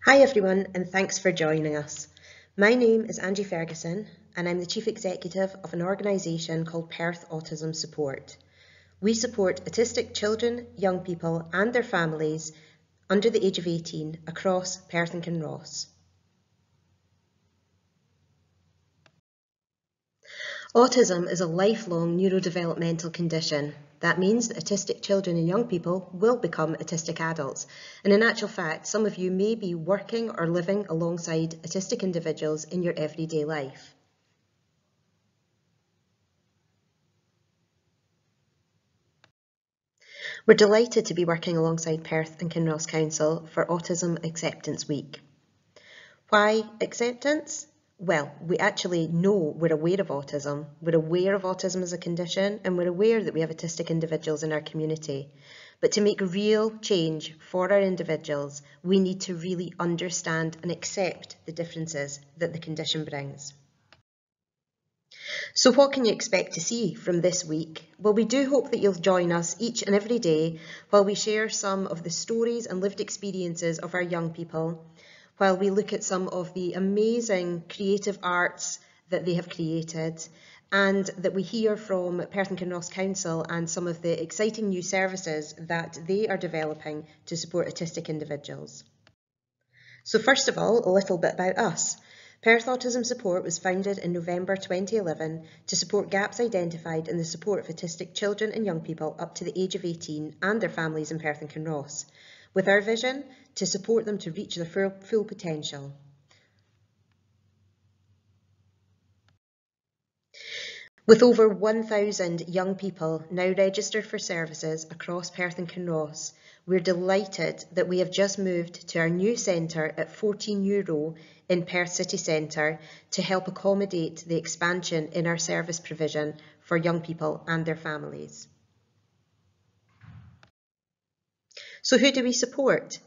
Hi everyone, and thanks for joining us. My name is Angie Ferguson, and I'm the Chief Executive of an organisation called Perth Autism Support. We support autistic children, young people and their families under the age of 18 across Perth and Kinross. Autism is a lifelong neurodevelopmental condition. That means that autistic children and young people will become autistic adults. And in actual fact, some of you may be working or living alongside autistic individuals in your everyday life. We're delighted to be working alongside Perth and Kinross Council for Autism Acceptance Week. Why acceptance? Well, we actually know we're aware of autism. We're aware of autism as a condition, and we're aware that we have autistic individuals in our community. But to make real change for our individuals, we need to really understand and accept the differences that the condition brings. So what can you expect to see from this week? Well, we do hope that you'll join us each and every day while we share some of the stories and lived experiences of our young people, while we look at some of the amazing creative arts that they have created, and that we hear from Perth and Kinross Council and some of the exciting new services that they are developing to support autistic individuals. So first of all, a little bit about us. Perth Autism Support was founded in November 2011 to support gaps identified in the support of autistic children and young people up to the age of 18 and their families in Perth and Kinross, with our vision to support them to reach their full potential. With over 1,000 young people now registered for services across Perth and Kinross, we're delighted that we have just moved to our new centre at 14 Euro in Perth City Centre to help accommodate the expansion in our service provision for young people and their families. So who do we support?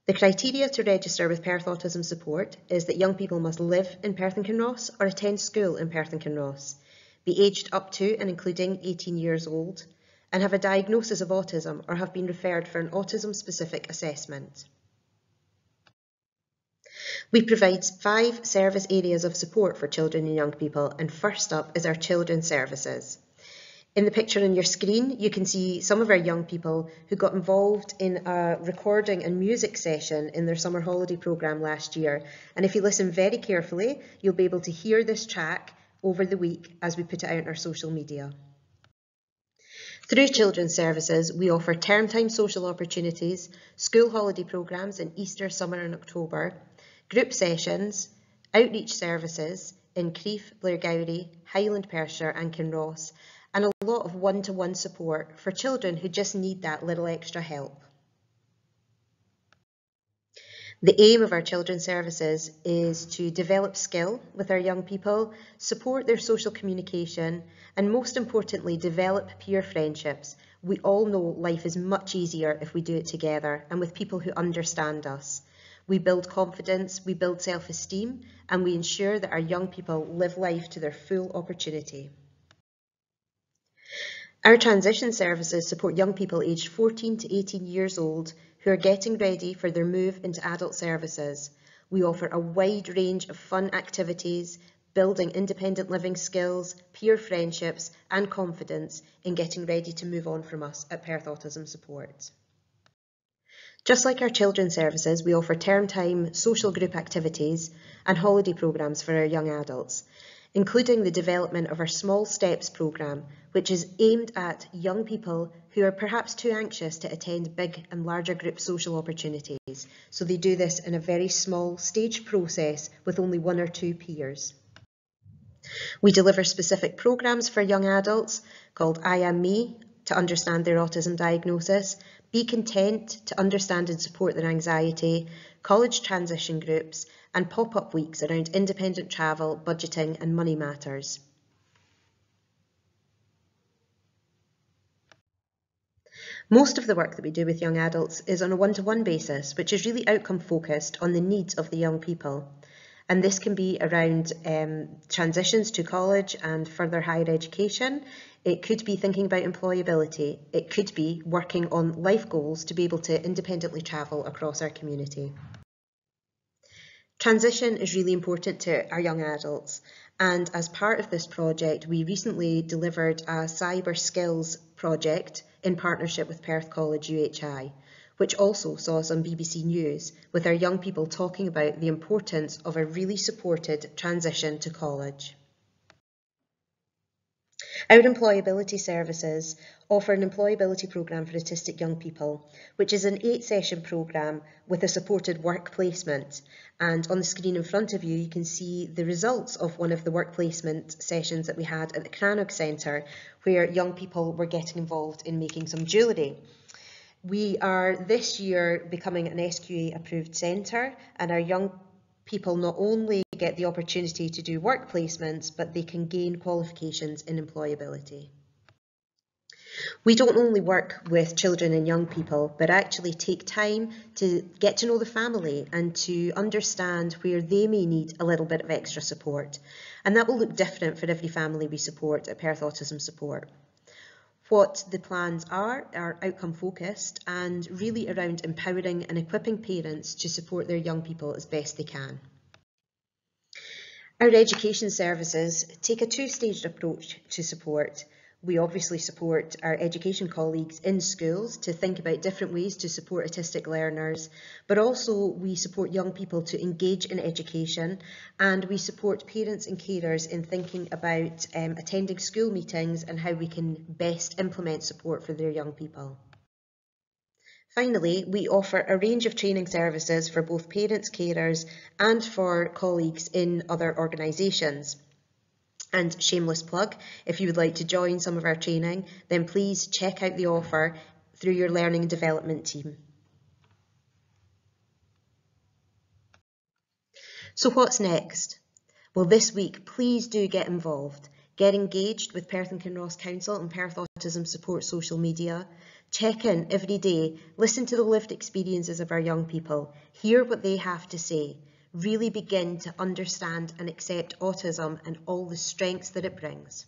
The criteria to register with Perth Autism Support is that young people must live in Perth and Kinross or attend school in Perth and Kinross, be aged up to and including 18 years old, and have a diagnosis of autism or have been referred for an autism-specific assessment. We provide 5 service areas of support for children and young people, and first up is our children's services. In the picture on your screen, you can see some of our young people who got involved in a recording and music session in their summer holiday programme last year. And if you listen very carefully, you'll be able to hear this track over the week as we put it out on our social media. Through children's services, we offer term time social opportunities, school holiday programmes in Easter, summer and October, group sessions, outreach services in Crieff, Blairgowrie, Highland Perthshire and Kinross, and a lot of one-to-one support for children who just need that little extra help. The aim of our children's services is to develop skill with our young people, support their social communication, and most importantly, develop peer friendships. We all know life is much easier if we do it together and with people who understand us. We build confidence, we build self-esteem, and we ensure that our young people live life to their full opportunity. Our transition services support young people aged 14 to 18 years old who are getting ready for their move into adult services. We offer a wide range of fun activities, building independent living skills, peer friendships and confidence in getting ready to move on from us at Perth Autism Support. Just like our children's services, we offer term time social group activities and holiday programmes for our young adults, including the development of our Small Steps programme, which is aimed at young people who are perhaps too anxious to attend big and larger group social opportunities. So they do this in a very small staged process with only 1 or 2 peers. We deliver specific programmes for young adults called I Am Me to understand their autism diagnosis, Be Content to understand and support their anxiety, college transition groups, and pop-up weeks around independent travel, budgeting and money matters. Most of the work that we do with young adults is on a one-to-one basis, which is really outcome focused on the needs of the young people. And this can be around transitions to college and further higher education. It could be thinking about employability. It could be working on life goals to be able to independently travel across our community. Transition is really important to our young adults, and as part of this project, we recently delivered a cyber skills project in partnership with Perth College UHI, which also saw us on BBC News with our young people talking about the importance of a really supported transition to college. Our Employability Services offer an employability programme for autistic young people, which is an 8-session programme with a supported work placement. And on the screen in front of you, you can see the results of one of the work placement sessions that we had at the Crannog Centre, where young people were getting involved in making some jewellery. We are this year becoming an SQA approved centre, and our young people not only get the opportunity to do work placements, but they can gain qualifications in employability. We don't only work with children and young people, but actually take time to get to know the family and to understand where they may need a little bit of extra support. And that will look different for every family we support at Perth Autism Support. What the plans are outcome focused and really around empowering and equipping parents to support their young people as best they can. Our education services take a two-staged approach to support. We obviously support our education colleagues in schools to think about different ways to support autistic learners, but also we support young people to engage in education, and we support parents and carers in thinking about attending school meetings and how we can best implement support for their young people. Finally, we offer a range of training services for both parents, carers, and for colleagues in other organisations. And shameless plug, if you would like to join some of our training, then please check out the offer through your learning and development team. So what's next? Well, this week, please do get involved. Get engaged with Perth and Kinross Council and Perth Autism Support social media. Check in every day, listen to the lived experiences of our young people, hear what they have to say. Really begin to understand and accept autism and all the strengths that it brings.